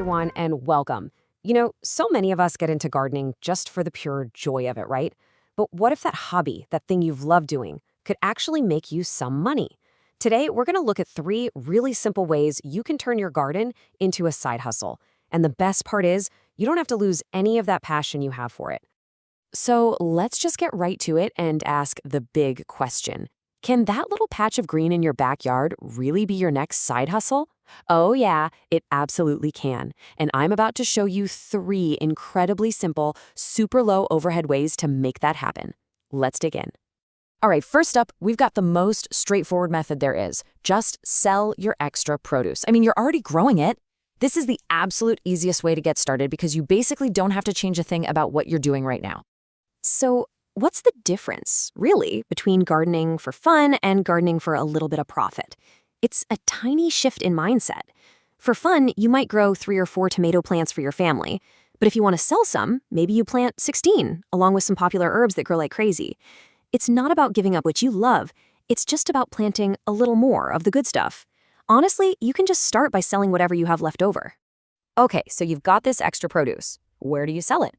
everyone, and welcome. So many of us get into gardening just for the pure joy of it, right? But what if that hobby, that thing you've loved doing, could actually make you some money? Today, we're going to look at 3 really simple ways you can turn your garden into a side hustle. And the best part is, you don't have to lose any of that passion you have for it. So let's just get right to it and ask the big question. Can that little patch of green in your backyard really be your next side hustle? Oh yeah, it absolutely can. And I'm about to show you 3 incredibly simple, super low overhead ways to make that happen. Let's dig in. All right, first up, we've got the most straightforward method there is. Just sell your extra produce. You're already growing it. This is the absolute easiest way to get started because you basically don't have to change a thing about what you're doing right now. So, what's the difference, really, between gardening for fun and gardening for a little bit of profit? It's a tiny shift in mindset. For fun, you might grow 3 or 4 tomato plants for your family. But if you want to sell some, maybe you plant 16, along with some popular herbs that grow like crazy. It's not about giving up what you love. It's just about planting a little more of the good stuff. Honestly, you can just start by selling whatever you have left over. Okay, so you've got this extra produce. Where do you sell it?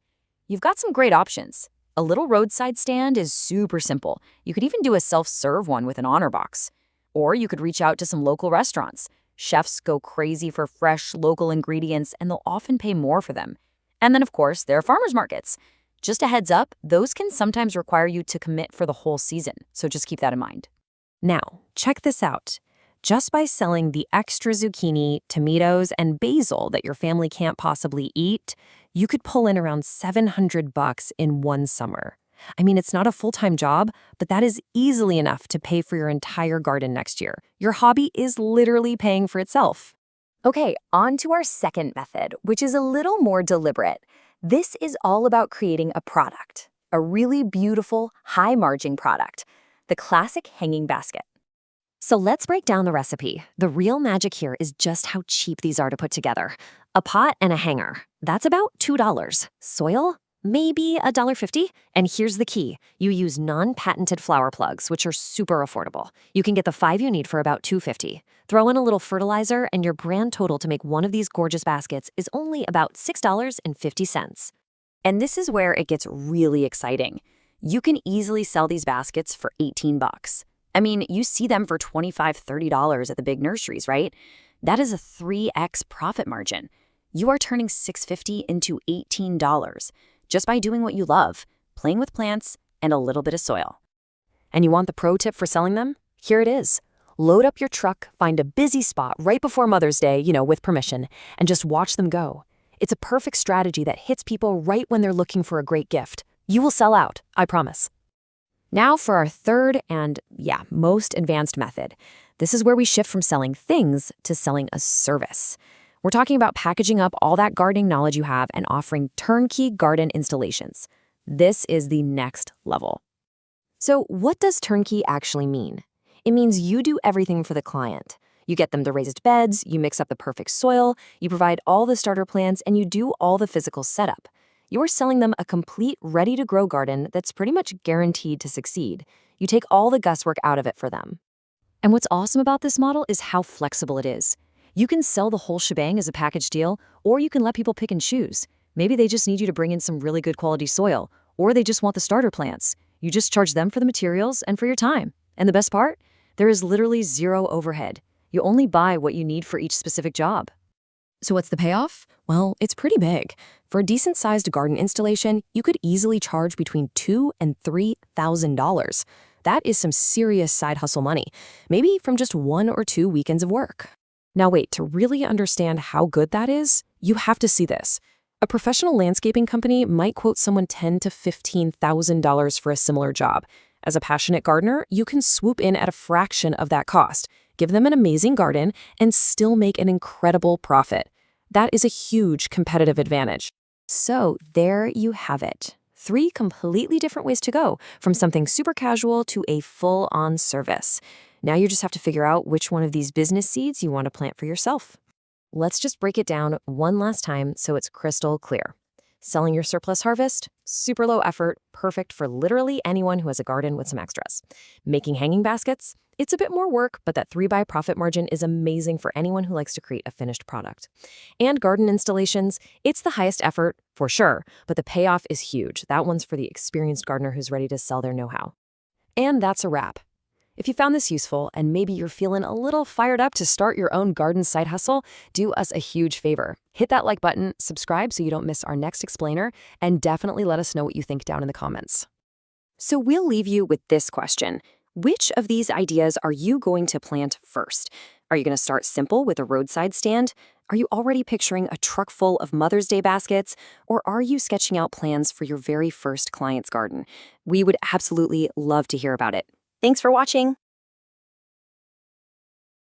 You've got some great options. A little roadside stand is super simple. You could even do a self-serve one with an honor box. Or you could reach out to some local restaurants. Chefs go crazy for fresh, local ingredients, and they'll often pay more for them. And then, of course, there are farmers markets. Just a heads up, those can sometimes require you to commit for the whole season, so just keep that in mind. Now, check this out. Just by selling the extra zucchini, tomatoes, and basil that your family can't possibly eat, you could pull in around $700 in one summer. It's not a full-time job, but that is easily enough to pay for your entire garden next year. Your hobby is literally paying for itself. Okay, on to our second method, which is a little more deliberate. This is all about creating a product, a really beautiful, high-margin product, the classic hanging basket. So let's break down the recipe. The real magic here is just how cheap these are to put together. A pot and a hanger. That's about $2. Soil? Maybe $1.50. And here's the key. You use non-patented flower plugs, which are super affordable. You can get the 5 you need for about $2.50. Throw in a little fertilizer, and your grand total to make one of these gorgeous baskets is only about $6.50. And this is where it gets really exciting. You can easily sell these baskets for $18. You see them for $25, $30 at the big nurseries, right? That is a 3x profit margin. You are turning $6.50 into $18 just by doing what you love, playing with plants, and a little bit of soil. And you want the pro tip for selling them? Here it is. Load up your truck, find a busy spot right before Mother's Day, with permission, and just watch them go. It's a perfect strategy that hits people right when they're looking for a great gift. You will sell out, I promise. Now for our third and, most advanced method. This is where we shift from selling things to selling a service. We're talking about packaging up all that gardening knowledge you have and offering turnkey garden installations. This is the next level. So what does turnkey actually mean? It means you do everything for the client. You get them the raised beds, you mix up the perfect soil, you provide all the starter plants, and you do all the physical setup. You're selling them a complete, ready-to-grow garden that's pretty much guaranteed to succeed. You take all the guesswork out of it for them. And what's awesome about this model is how flexible it is. You can sell the whole shebang as a package deal, or you can let people pick and choose. Maybe they just need you to bring in some really good quality soil, or they just want the starter plants. You just charge them for the materials and for your time. And the best part? There is literally zero overhead. You only buy what you need for each specific job. So what's the payoff? Well, it's pretty big. For a decent-sized garden installation, you could easily charge between $2,000 and $3,000. That is some serious side hustle money, maybe from just 1 or 2 weekends of work. Now wait, to really understand how good that is, you have to see this. A professional landscaping company might quote someone $10,000 to $15,000 for a similar job. As a passionate gardener, you can swoop in at a fraction of that cost, give them an amazing garden, and still make an incredible profit. That is a huge competitive advantage. So there you have it. 3 completely different ways to go, from something super casual to a full-on service. Now you just have to figure out which one of these business seeds you want to plant for yourself. Let's just break it down one last time so it's crystal clear. Selling your surplus harvest? Super low effort, perfect for literally anyone who has a garden with some extras. Making hanging baskets? It's a bit more work, but that 3-buy profit margin is amazing for anyone who likes to create a finished product. And garden installations? It's the highest effort, for sure, but the payoff is huge. That one's for the experienced gardener who's ready to sell their know-how. And that's a wrap. If you found this useful and maybe you're feeling a little fired up to start your own garden side hustle, do us a huge favor. Hit that like button, subscribe so you don't miss our next explainer, and definitely let us know what you think down in the comments. So we'll leave you with this question. Which of these ideas are you going to plant first? Are you going to start simple with a roadside stand? Are you already picturing a truck full of Mother's Day baskets? Or are you sketching out plans for your very first client's garden? We would absolutely love to hear about it. Thanks for watching.